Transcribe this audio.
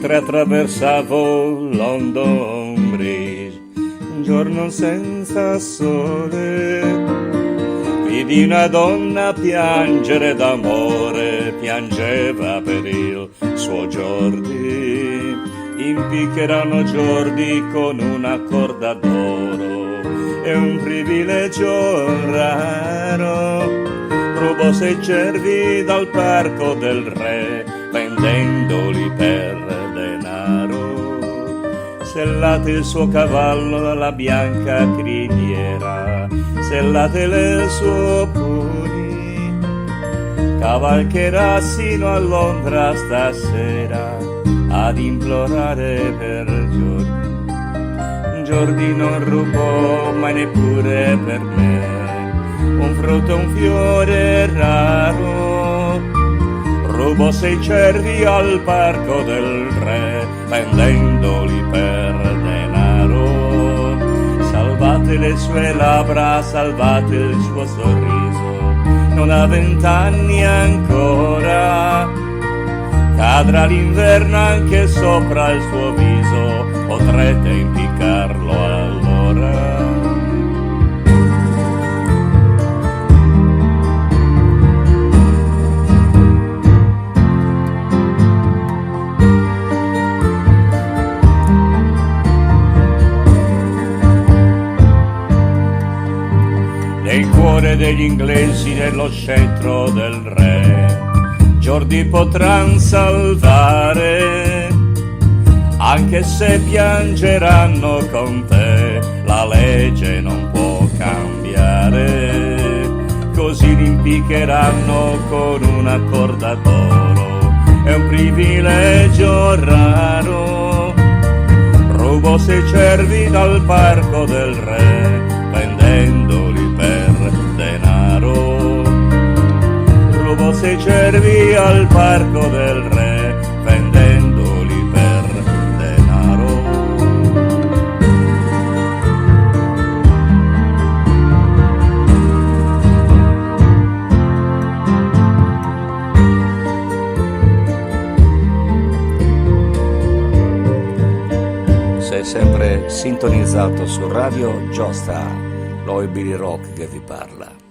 mentre attraversavo London Bridge, un giorno senza sole, vidi una donna piangere d'amore, piangeva per il suo Jordi, impiccheranno Jordi con una corda d'oro, è un privilegio raro. Rubò 6 cervi dal parco del re, vendendoli per denaro. Sellate il suo cavallo dalla bianca criniera, sellatele il suo puni, cavalcherà sino a Londra stasera ad implorare per Jordi. Jordi non rubò mai neppure per me un frutto, un fiore raro, rubò 6 cervi al parco del re, vendendoli per denaro. Salvate le sue labbra, salvate il suo sorriso, non ha 20 anni ancora, cadrà l'inverno anche sopra il suo viso, potrete impiccarlo allora. Nel cuore degli inglesi, nello scettro del re, Jordi potran salvare, anche se piangeranno con te, la legge non può cambiare, così li impiccheranno con una corda d'oro, è un privilegio raro. Rubò 6 cervi dal parco del re, vendendoli per denaro. Rubò 6 cervi al parco del re, vendendoli per denaro. Sei sempre sintonizzato su Radio Giostra, lo è Billy Rock che vi parla.